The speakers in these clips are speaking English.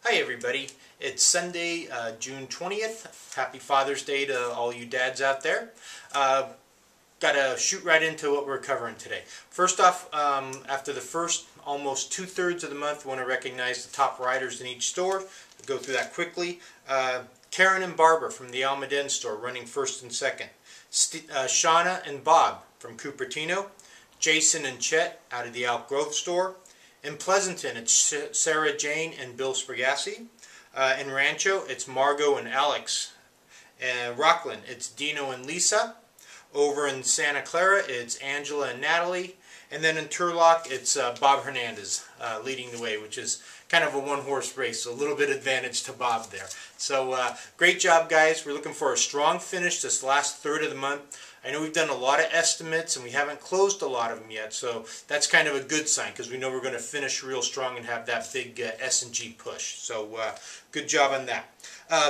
Hi everybody, it's Sunday, June 20th. Happy Father's Day to all you dads out there. Gotta shoot right into what we're covering today. First off, after the first almost 2/3 of the month, we want to recognize the top riders in each store. We'll go through that quickly. Karen and Barbara from the Almaden store running first and second. Shauna and Bob from Cupertino. Jason and Chet out of the Outgrowth store. In Pleasanton, it's Sarah Jane and Bill Sprigassi. In Rancho, it's Margot and Alex. In Rockland, it's Dino and Lisa. Over in Santa Clara, it's Angela and Natalie. And then in Turlock, it's Bob Hernandez leading the way, which is kind of a one-horse race, so a little bit advantage to Bob there. So great job, guys. We're looking for a strong finish this last third of the month. I know we've done a lot of estimates and we haven't closed a lot of them yet, so that's kind of a good sign because we know we're going to finish real strong and have that big S&G push. So good job on that.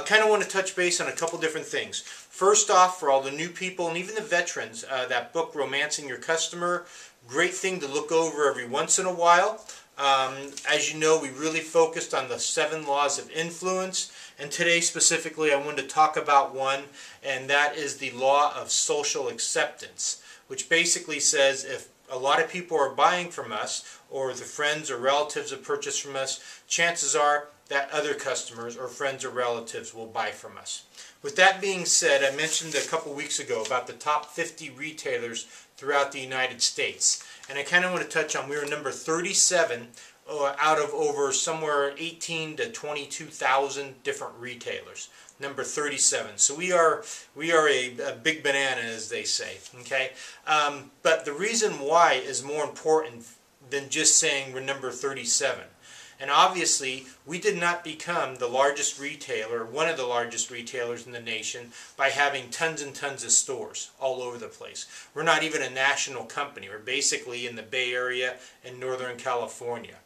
Kind of want to touch base on a couple different things. First off, for all the new people and even the veterans, that book, Romancing Your Customer, great thing to look over every once in a while. As you know, we really focused on the 7 laws of influence, and today specifically I wanted to talk about one, and that is the law of social acceptance, which basically says if a lot of people are buying from us, or the friends or relatives have purchased from us, chances are that other customers or friends or relatives will buy from us. With that being said, I mentioned a couple weeks ago about the top 50 retailers throughout the United States. And I kind of want to touch on, we were number 37 out of over somewhere 18 to 22,000 different retailers. Number 37. So we are a big banana, as they say. Okay, but the reason why is more important than just saying we're number 37. And obviously, we did not become the largest retailer, one of the largest retailers in the nation, by having tons and tons of stores all over the place. We're not even a national company. We're basically in the Bay Area and Northern California.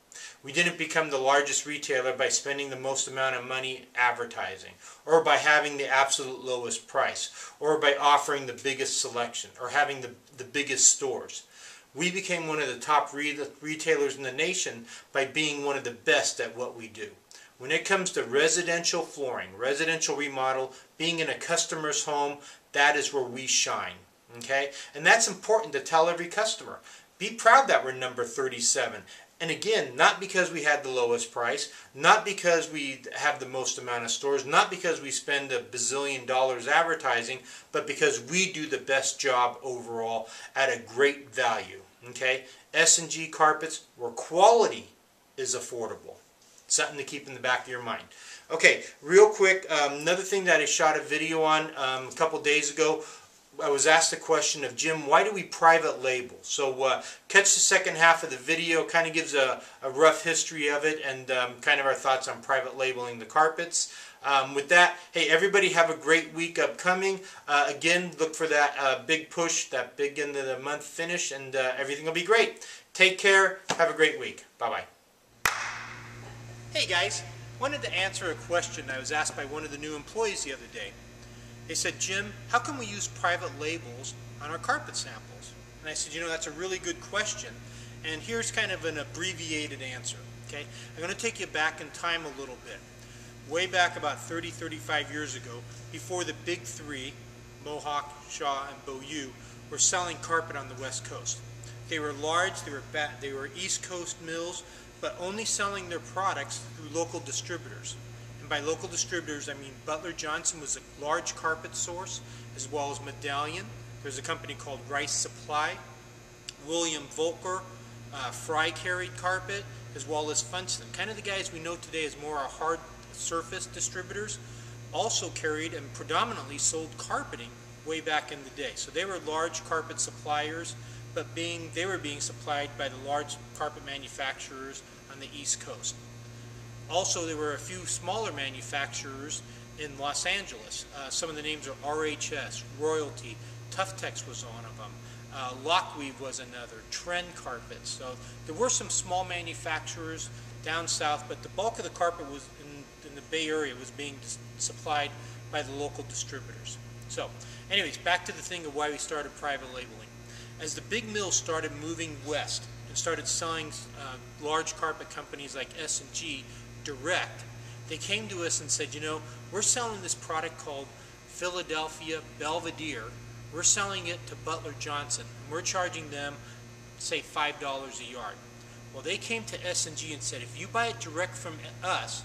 We didn't become the largest retailer by spending the most amount of money advertising, or by having the absolute lowest price, or by offering the biggest selection, or having the biggest stores. We became one of the top retailers in the nation by being one of the best at what we do. When it comes to residential flooring, residential remodel, being in a customer's home, that is where we shine. Okay? And that's important to tell every customer. Be proud that we're number 37. And again, not because we had the lowest price, not because we have the most amount of stores, not because we spend $1 bazillion advertising, but because we do the best job overall at a great value. Okay? S&G carpets, where quality is affordable. Something to keep in the back of your mind. Okay, real quick, another thing that I shot a video on a couple days ago. I was asked the question of, Jim, why do we private label? So catch the second half of the video, kind of gives a rough history of it and kind of our thoughts on private labeling the carpets. With that, hey, everybody have a great week upcoming. Again, look for that big push, that big end of the month finish, and everything will be great. Take care. Have a great week. Bye-bye. Hey, guys. Wanted to answer a question I was asked by one of the new employees the other day. They said, Jim, how can we use private labels on our carpet samples? And I said, you know, that's a really good question. And here's kind of an abbreviated answer. Okay? I'm going to take you back in time a little bit. Way back about 30, 35 years ago, before the big three, Mohawk, Shaw, and Beaulieu, were selling carpet on the West Coast. They were large, they were East Coast mills, but only selling their products through local distributors. By local distributors, I mean Butler Johnson was a large carpet source, as well as Medallion. There's a company called Rice Supply. William Volker, Fry carried carpet, as well as Funston. Kind of the guys we know today as more hard surface distributors, also carried and predominantly sold carpeting way back in the day. So they were large carpet suppliers, but they were being supplied by the large carpet manufacturers on the East Coast. Also, there were a few smaller manufacturers in Los Angeles. Some of the names are RHS, Royalty, Tuftex was one of them, Lockweave was another, Trend Carpets. So there were some small manufacturers down south, but the bulk of the carpet was in the Bay Area was being supplied by the local distributors. So, anyways, back to the thing of why we started private labeling. As the big mills started moving west and started selling large carpet companies like S&G direct, They came to us and said, you know, we're selling this product called Philadelphia Belvedere. We're selling it to Butler Johnson, and we're charging them, say, $5 a yard. Well, they came to S&G and said, if you buy it direct from us,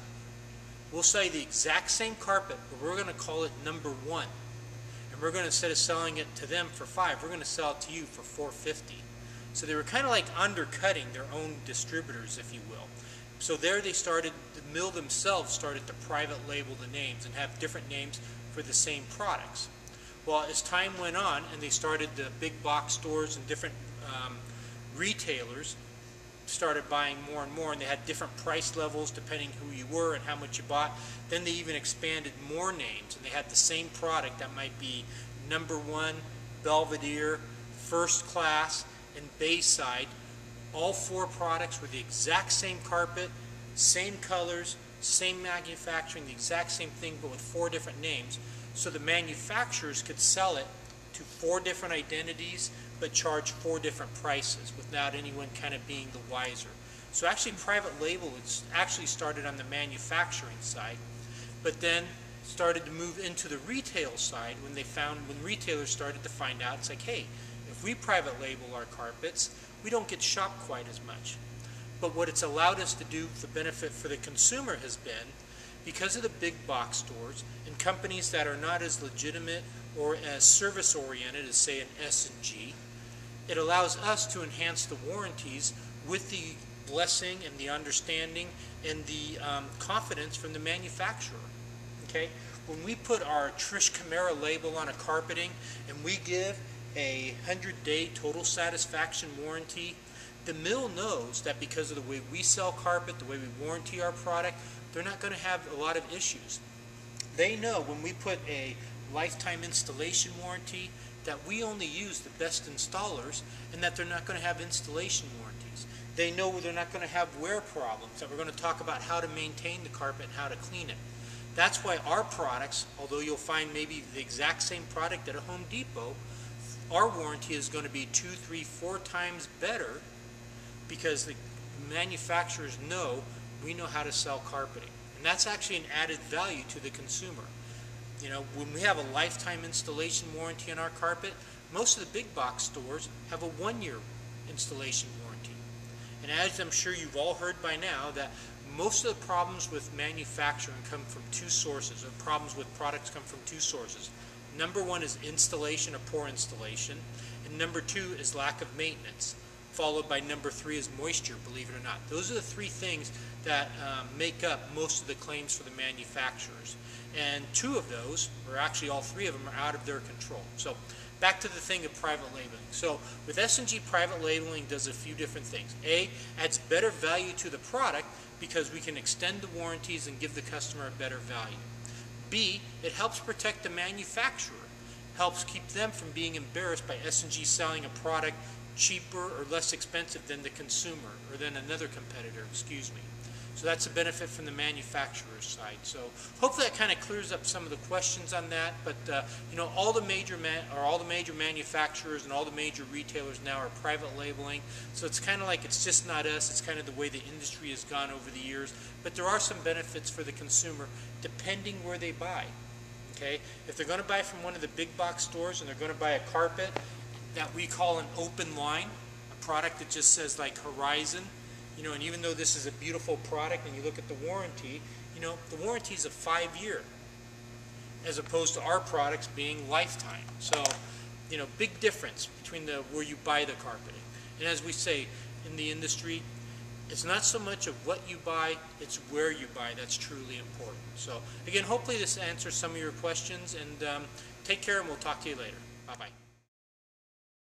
we'll sell you the exact same carpet, but we're going to call it number 1. And we're going to, instead of selling it to them for $5, we're going to sell it to you for $4.50. So they were kind of like undercutting their own distributors, if you will. So there they started, the mill themselves started to private label the names and have different names for the same products. Well, as time went on and they started the big box stores and different retailers started buying more and more, and they had different price levels depending who you were and how much you bought. Then they even expanded more names, and they had the same product that might be number 1, Belvedere, First Class, and Bayside. All 4 products were the exact same carpet, same colors, same manufacturing, the exact same thing, but with 4 different names. So the manufacturers could sell it to 4 different identities, but charge 4 different prices without anyone kind of being the wiser. So actually private label actually started on the manufacturing side, but then started to move into the retail side when retailers started to find out, it's like, hey, if we private label our carpets, we don't get shopped quite as much. But what it's allowed us to do for benefit for the consumer has been, because of the big box stores and companies that are not as legitimate or as service oriented as, say, an S&G, it allows us to enhance the warranties with the blessing and the understanding and the confidence from the manufacturer. Okay, when we put our Trish Camara label on a carpeting and we give a 100-day total satisfaction warranty, the mill knows that because of the way we sell carpet, the way we warranty our product, they're not going to have a lot of issues. They know when we put a lifetime installation warranty that we only use the best installers and that they're not going to have installation warranties. They know they're not going to have wear problems, that we're going to talk about how to maintain the carpet and how to clean it. That's why our products, although you'll find maybe the exact same product at a Home Depot, our warranty is going to be 2, 3, 4 times better because the manufacturers know we know how to sell carpeting. And that's actually an added value to the consumer. You know, when we have a lifetime installation warranty on our carpet, most of the big box stores have a 1-year installation warranty. And as I'm sure you've all heard by now, that most of the problems with manufacturing come from 2 sources, or problems with products come from 2 sources. Number 1 is installation or poor installation, and number 2 is lack of maintenance, followed by number 3 is moisture, believe it or not. Those are the 3 things that make up most of the claims for the manufacturers. And 2 of those, or actually all 3 of them, are out of their control. So back to the thing of private labeling. So with S&G, private labeling does a few different things. A, adds better value to the product because we can extend the warranties and give the customer a better value. B, it helps protect the manufacturer, helps keep them from being embarrassed by S&G selling a product cheaper or less expensive than the consumer, or than another competitor, excuse me. So that's a benefit from the manufacturer's side. So hopefully that kind of clears up some of the questions on that. But you know, all the major manufacturers and all the major retailers now are private labeling. So it's kind of like it's just not us. It's kind of the way the industry has gone over the years. But there are some benefits for the consumer depending where they buy. Okay, if they're going to buy from one of the big box stores and they're going to buy a carpet that we call an open line, a product that just says like Horizon. You know, and even though this is a beautiful product and you look at the warranty, you know, the warranty is a 5-year as opposed to our products being lifetime. So, you know, big difference between where you buy the carpeting. And as we say in the industry, it's not so much of what you buy, it's where you buy that's truly important. So, again, hopefully this answers some of your questions, and take care, and we'll talk to you later. Bye-bye.